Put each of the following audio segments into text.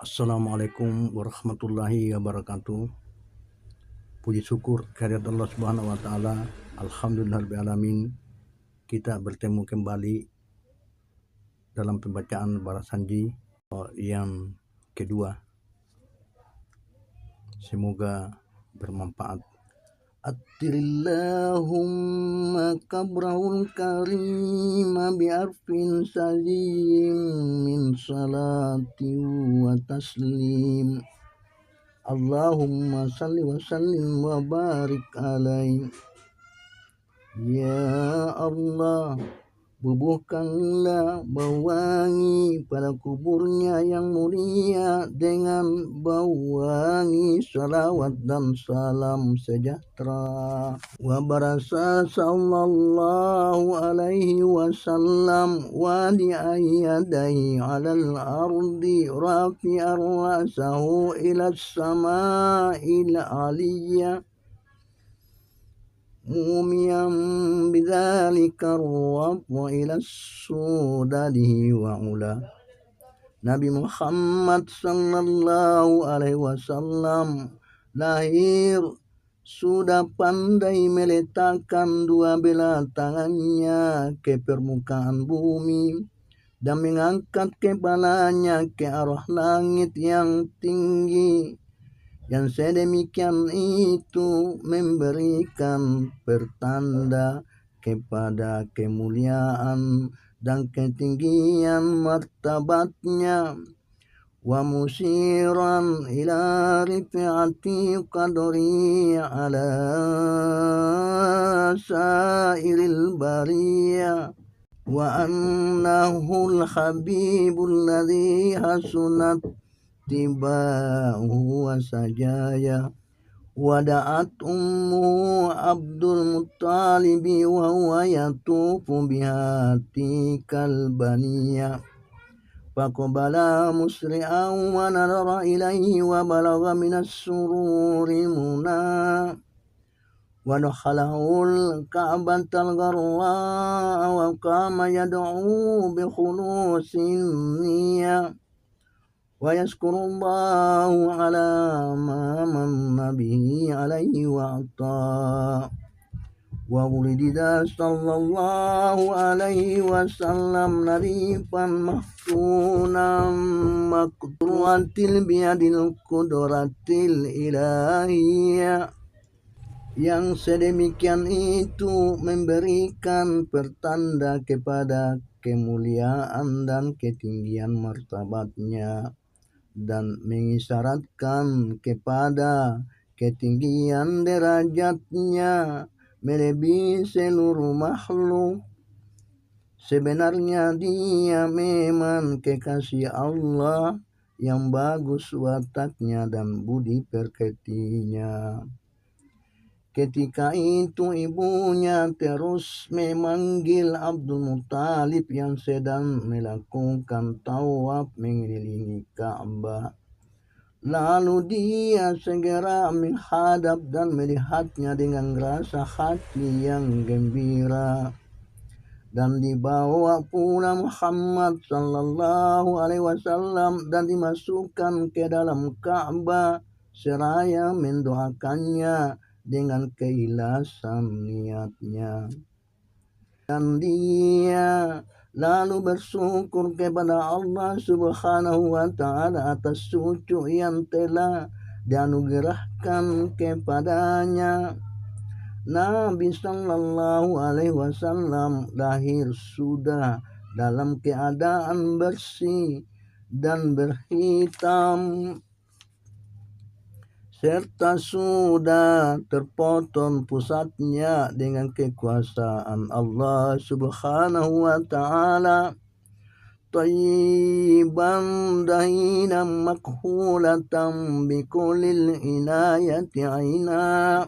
Assalamualaikum warahmatullahi wabarakatuh. Puji syukur kehadirat Allah Subhanahu wa taala. Alhamdulillahirabbil alamin. Kita bertemu kembali dalam pembacaan balasanji yang kedua. Semoga bermanfaat. Attirillahumma kabrahul karima bi'arfin salim min salati wa taslim. Allahumma salli wa sallim wa barik alaih. Ya Allah, bubuhkanlah bau wangi pada kuburnya yang mulia dengan bau wangi salawat dan salam sejahtera. Wa barasa sallallahu alaihi wasallam wa di ayyadaihi alal ardi rafi'ar rasahu ila sama'il aliyah mumiyan bidzalika wa ila sudadihi wa ula. Nabi Muhammad sallallahu alaihi wasallam lahir sudah pandai meletakkan dua belah tangannya ke permukaan bumi dan mengangkat kepalanya ke arah langit yang tinggi. Yang sedemikian itu memberikan pertanda kepada kemuliaan dan ketinggian martabatnya. Wa musiran ila rif'ati qadri ala sairil bariyah. Wa annahul habibul ladzi hasunat tiba'uhu wa sajaya. Wada'at ummu Abdul Muttalibi wa huwa yatufu bihati kalbaniya. Faqbala musri'an wa nadara ilaihi wa balagha minas sururi muna. Wa dakhalahul ka'batal gharra wa qama yad'u bi khulusin niyya. Wa yazkurullahu ala ma manna bihi alaihi wa ata. Wa wulida sallallahu alaihi wasallam narifan mahtunan maqtu'atil biyadil qudratil ilahiyah. Yang sedemikian itu memberikan pertanda kepada kemuliaan dan ketinggian martabatnya dan mengisyaratkan kepada ketinggian derajatnya melebihi seluruh makhluk. Sebenarnya dia memang kekasih Allah yang bagus wataknya dan budi pekertinya. Ketika itu ibunya terus memanggil Abdul Muttalib yang sedang melakukan tawaf mengelilingi Ka'bah. Lalu dia segera menghadap dan melihatnya dengan rasa hati yang gembira. Dan dibawa pula Muhammad sallallahu alaihi wasallam dan dimasukkan ke dalam Ka'bah seraya mendoakannya dengan keikhlasan niatnya. Dan dia lalu bersyukur kepada Allah Subhanahu wa taala atas cucu yang telah dianugerahkan kepadanya. Nabi sallallahu alaihi wasallam lahir sudah dalam keadaan bersih dan berhitam, serta sudah terpotong pusatnya dengan kekuasaan Allah Subhanahu wa taala. Tayyiban dahinan makhulatan bikulil inayati aina.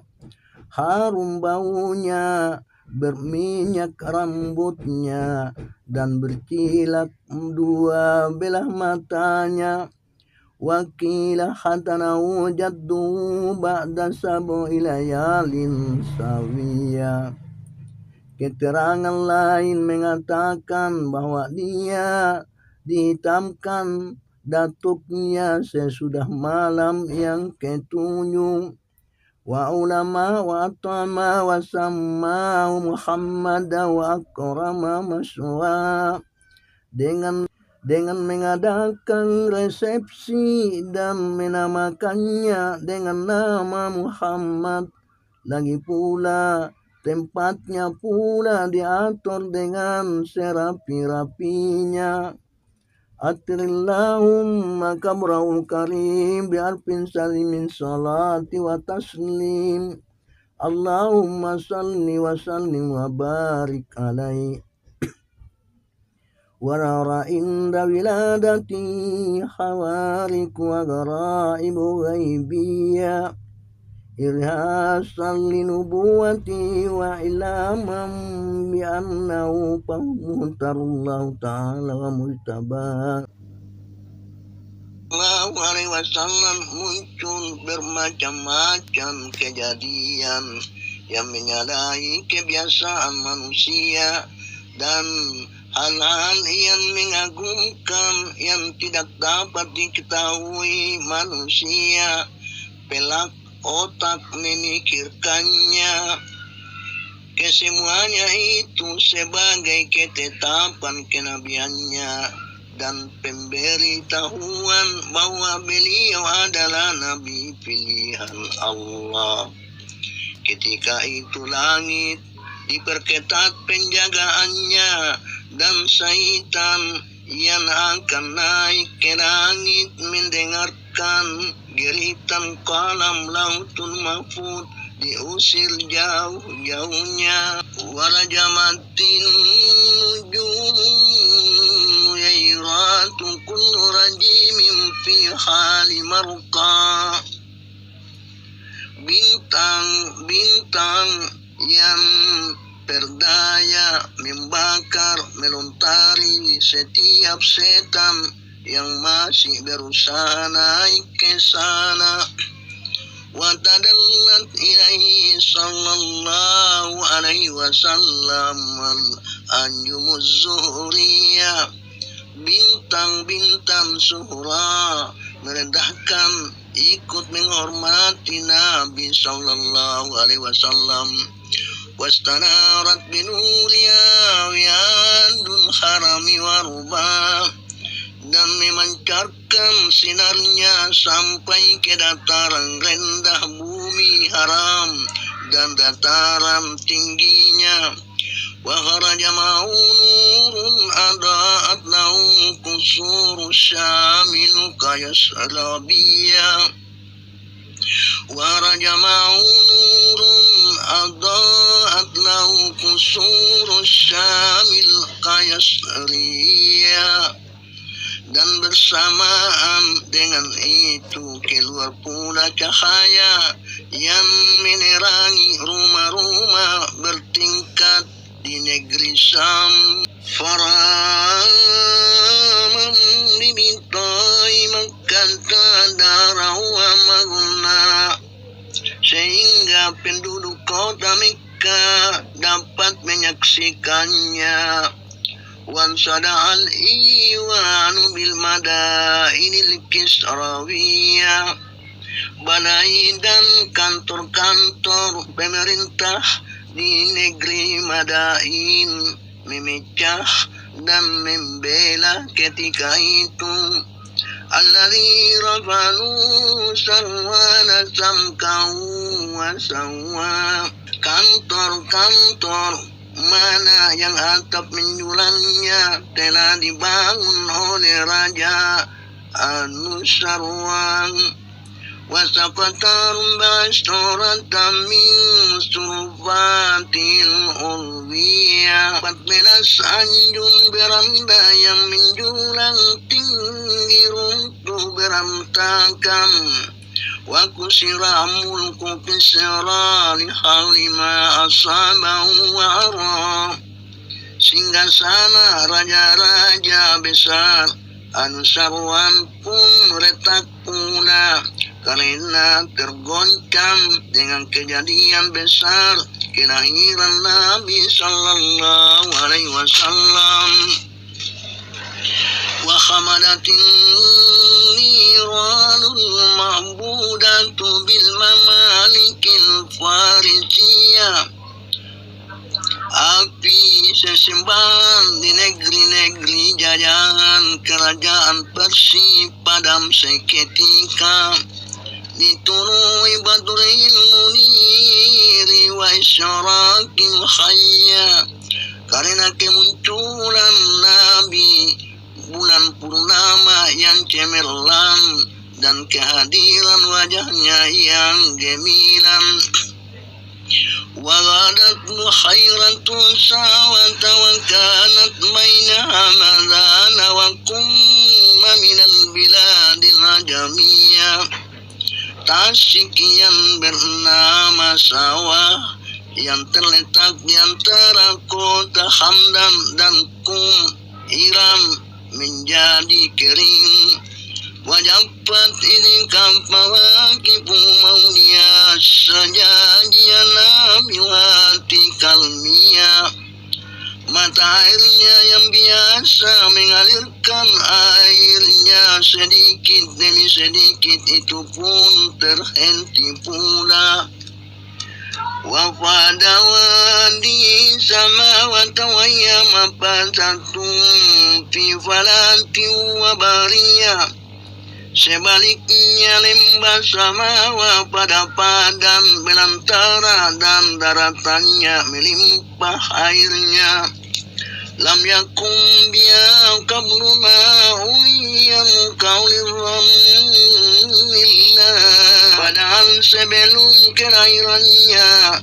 Harum baunya, berminyak rambutnya, dan berkilat dua belah matanya. Wakilah hatanahu jaddu ba'da sab'i layalin sawiya. Keterangan lain mengatakan bahwa dia dihitamkan datuknya sesudah malam yang ketujuh. Wa ulama wa atama wa samma Muhammad wa akrama maswa, dengan mengadakan resepsi dan menamakannya dengan nama Muhammad. Lagi pula tempatnya pula diatur dengan serapi-rapinya. Atrillahumma kabra'ul karim bi'alfin salimin salati wa taslim. Allahumma salli wa sallim wa barik alaih. Warara inda wiladati hawarik wa garaibu ghaibiyya. Irhasan linubuwati wa ilaman bi'annahu muhtarullahu ta'ala wa mujtabah. Sallallahu alaihi wasallam muncul bermacam-macam kejadian yang menyalahi kebiasaan manusia dan hal-hal yang mengagumkan yang tidak dapat diketahui manusia. Pelak otak memikirkannya. Kesemuanya itu sebagai ketetapan kenabiannya dan pemberitahuan bahwa beliau adalah nabi pilihan Allah. Ketika itu langit diperketat penjagaannya dan syaitan yang akan naik ke langit mendengarkan geritan kalam lautul mahfud diusir jauh-jauhnya. Warajamatin nujumu yairatu kullu rajimin fi hali marqa. Bintang-bintang yang berdaya membakar melontari setiap setan yang masih berusaha naik ke sana. Wa tadallat ilaihi sallallahu alaihi wasallam al-anjumuz zuhriyah. Bintang-bintang suhra merendahkan ikut menghormati Nabi sallallahu alaihi wasallam. Wastanarat binuriya wiyadul harami warubah, dan memancarkan sinarnya sampai ke dataran rendah bumi haram dan dataran tingginya. Wa kharaja ma'u nurun adaat lahu kusuru syamil kayasrabiyah. Wa kharaja ma'u nurun adaat lahu kusuru syamil kayasriyah. Dan bersamaan dengan itu keluar pula cahaya yang menerangi rumah-rumah bertingkat di negeri Syam. Faraman bibitai makkata darawa maguna, sehingga penduduk kota Mekah dapat menyaksikannya. Wan sada'al iwanu bil madainil kisrawiyah, balai dan kantor-kantor pemerintah di negeri Madain memecah dan membela ketika itu. Alladzi rafanu sarwana samkau wa sawwa, kantor-kantor mana yang atap menjulannya telah dibangun oleh Raja Anusarwan. Wasaqatar bastoratan min surfatil ulwiyah, 14 anjun beranda yang menjulang tinggi runtuh berantakan. Wa kusira mulku kisra lihawli ma asabahu wa ara, singgasana raja-raja besar Anusarwan pun retak pula karena tergoncang dengan kejadian besar kelahiran Nabi sallallahu alaihi wasallam. wa khamadatin niranul ma'budatu bil mamalikil farijiyah. Api sesembahan di negeri-negeri jajahan kerajaan Persia padam seketika. Diturui badril muniri wa isyarakil khayya, karena kemunculan Nabi bulan purnama yang cemerlang dan kehadiran wajahnya yang gemilang. وغادت بحيرة ساوة وكانت بينها مذان وقم من البلاد العجمية. Tasik yang bernama Sawah yang terletak di antara kota Hamdan dan Kum, Iram, menjadi kering. Wajabat ini kapawakipu maunia sajajian nabi wati kalmia. Mata airnya yang biasa mengalirkan airnya sedikit demi sedikit itu pun terhenti pula. Wafadawadi sama watawayama pasatum fi falati wabariyah. Sebaliknya lembah Samawa pada padang belantara dan daratannya melimpah airnya. Lam yakum biya qablu ma'un yamqaulir ramillah. Padahal sebelum kelairannya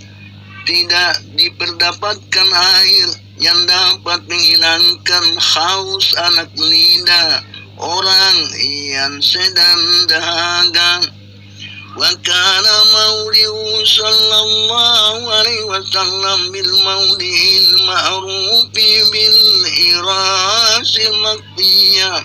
tidak diperdapatkan air yang dapat menghilangkan haus anak lidah orang yang sedang dahaga. Wa kana maulidu sallallahu alaihi wasallam bil maulil ma'rufi bil irasil maktiyah.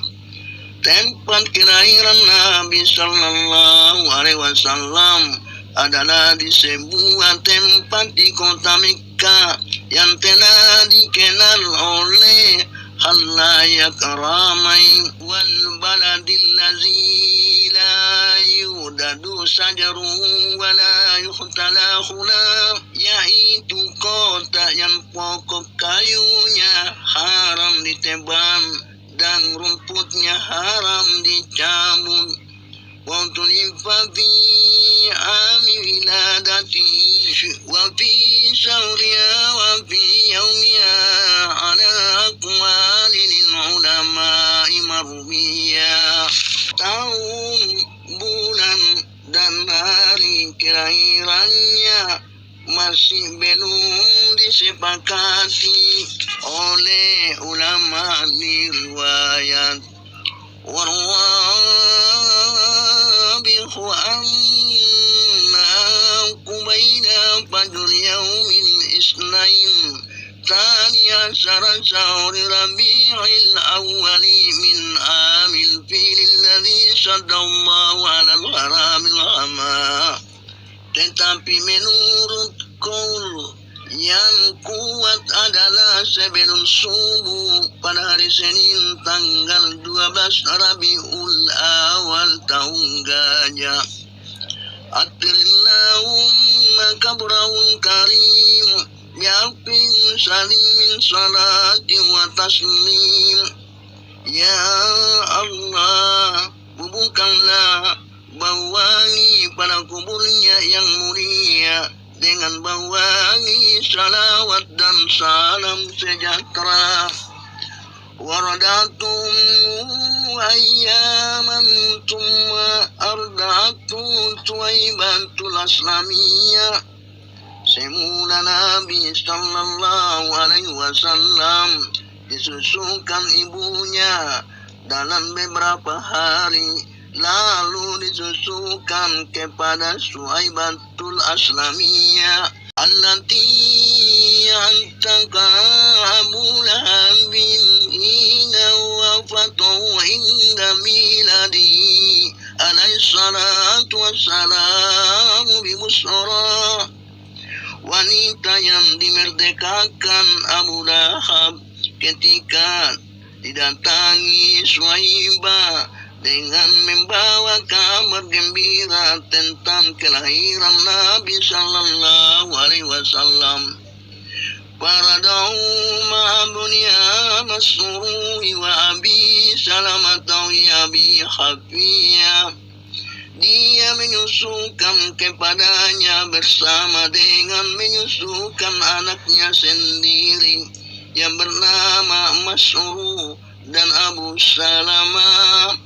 Tempat kelahiran Nabi sallallahu alaihi wasallam adalah di sebuah tempat di kota Mekah yang telah dikenal oleh khalayak ramai. Wal baladil ladzi la yudadu sajaru wa la yuhtala khula, yaitu kota yang pokok kayunya haram ditebang dan rumputnya haram dicabut. Wa tulifa fi ami wiladati wa fi syahriya wa fi yaumiya ala aqwalil ulama'i marwiyah. Tahun, bulan, dan hari kelahirannya masih belum disepakati oleh ulama riwayat. Warwabihu anna kubaina fajr yaumil isnain thaniya syara syahri rabi'il awwali min amil fil ladzi syadallahu alal haramil hama. Tetapi menurut qaul yang kuat adalah sebelum subuh pada hari Senin tanggal 12 Rabiul Awal tahun gajah. Atrillahumma kabrahul karim bi'afin salimin salati wa taslim. Ya Allah, bubuhkanlah bau wangi pada kuburnya yang mulia dengan bau wangi salawat dan salam sejahtera. Waradatum ayyaman tumma arda'atu tuwaibatul aslamiyah. Semula Nabi sallallahu alaihi wasallam disusukan ibunya dalam beberapa hari, lalu disusukan kepada Suaibatul Aslamiyah allati antaka Abu Lahabin ina wafatu inda miladi alaihi salatu wassalamu bi Busra. Wanita yang dimerdekakan Abu Lahab ketika didatangi Suhaibah dengan membawa kabar gembira tentang kelahiran Nabi Sallallahu Alaihi Wasallam. Faradau ma'abunya Masruhi wa Abi Salamah ya Abi Hafiyah. Dia menyusukan kepadanya bersama dengan menyusukan anaknya sendiri yang bernama Masruh dan Abu Salamah.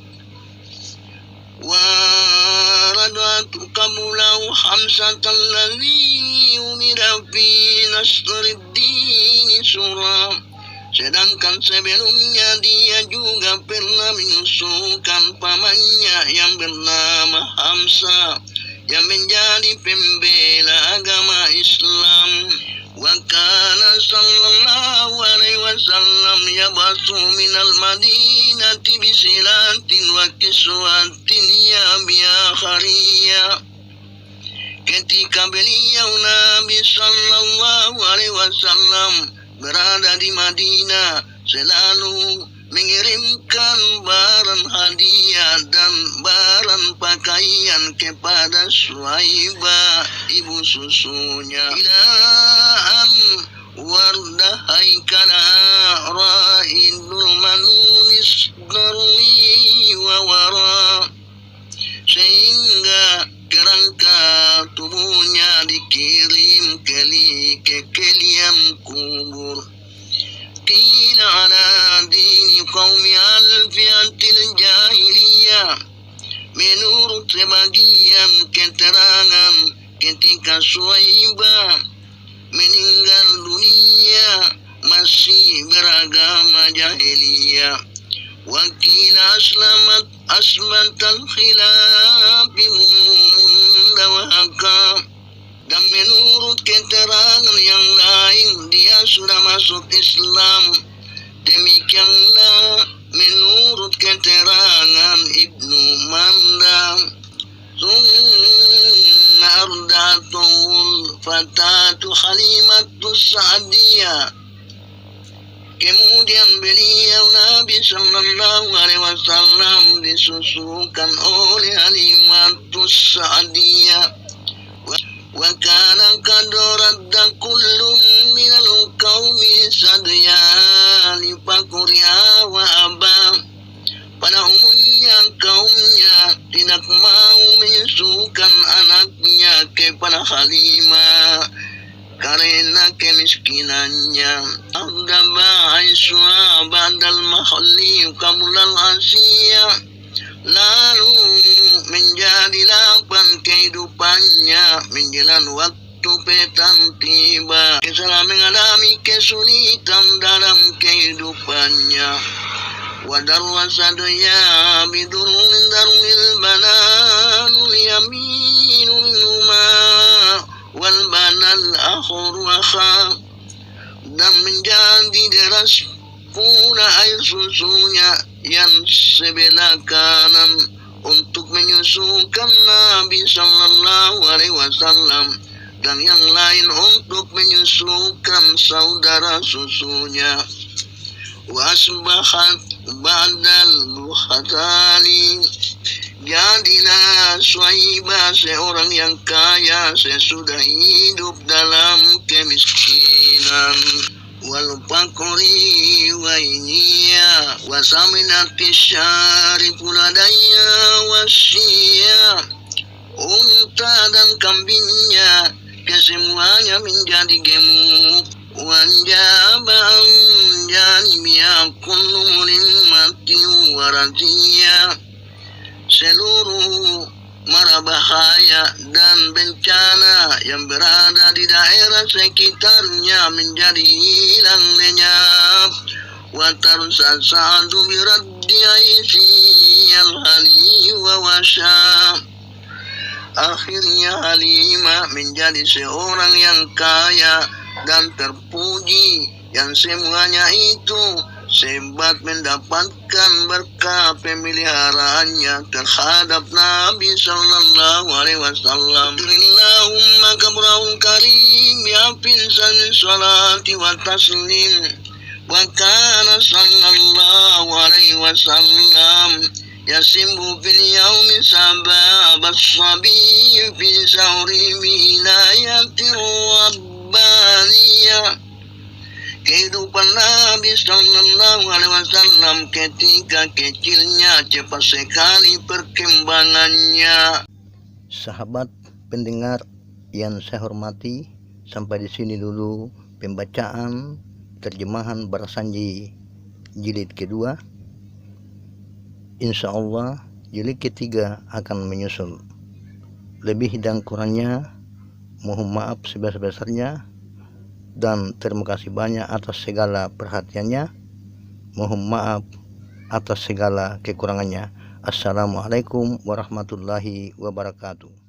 Waradatu qabulahu Hamzatan ladzi umira fi nasriddin surah. Sedangkan sebelumnya dia juga pernah menyusukan pamannya yang bernama Hamzah yang menjadi pembela agama Islam. Wa kana sallallahu alaihi wasallam yabasu minal madinati bisilatin wa kiswatin ya biakhariyah. Ketika beliau Nabi sallallahu alaihi wasallam berada di Madinah, selalu mengirimkan barang hadiah dan barang pakaian kepada Suhaibah, ibu susunya. Ilahan wardahai kana ra'idul manunis darwi wa wara. Sehingga kerangka tubuhnya dikirim ke keliam kubur. Qila ala dini qaumi al-fiatil jahiliyah. Menurut sebagian keterangan, ketika Suhaibah meninggal dunia masih beragama jahiliyah. Wakil asmatal khilafi munda wa hakam. Dan menurut keterangan yang lain dia sudah masuk Islam. Demikianlah menurut keterangan Ibnu Mandam. Summa ardatul fatatu Halimatus Sa'diyah. Kemudian beliau Nabi Sallallahu Alaihi Wasallam disusukan oleh Halimatus Sa'diyah. Wa kana qad radda kullum minal qaumi sadya li fakuriha wa aba. Pada umumnya kaumnya tidak mau menyusukan anaknya kepada Halimah karena kemiskinannya. Abdaba Aisyah badal mahalli kamulal asiyah. Lalu menjadi lapang kehidupannya menjelang waktu petang tiba. Setelah mengalami kesulitan dalam kehidupannya. Wadarwasadaya bidurun darul bananul yaminu minuma wal banal akhur wakha. Dan menjadi deras pula air susunya yang sebelah kanan untuk menyusukan Nabi Sallallahu Alaihi Wasallam dan yang lain untuk menyusukan saudara susunya. Wasbahat badal muhatali. Jadilah Suhaibah seorang yang kaya sesudah hidup dalam kemiskinan. Wal fakri wa iniya wa saminati syari puladaya wasya. Unta dan kambingnya kesemuanya menjadi gemuk. Wanjaba'an janibia kullu mulimati waradiyah. Seluruh mara bahaya dan bencana yang berada di daerah sekitarnya menjadi hilang lenyap. Wa tarsasadu biraddi aisiyal hali wa wasya. Akhirnya Halimah menjadi seorang yang kaya dan terpuji yang semuanya itu sebab mendapatkan berkah pemeliharaannya terhadap Nabi Sallallahu Alaihi Wasallam. Allahumma kabrahul karim ya finsan salati wa taslim wa kana sallallahu alaihi wasallam yasimbu fil yaumi sababa sabi fi sahri wilayatir rabbaniyah. Kehidupan Nabi Sallallahu Alaihi Wasallam ketika kecilnya cepat sekali perkembangannya. Sahabat pendengar yang saya hormati, sampai di sini dulu pembacaan terjemahan Barasanji jilid kedua. Insya Allah jilid ketiga akan menyusul. Lebih dan kurangnya mohon maaf sebesar-besarnya, dan terima kasih banyak atas segala perhatiannya. Mohon maaf atas segala kekurangannya. Assalamualaikum warahmatullahi wabarakatuh.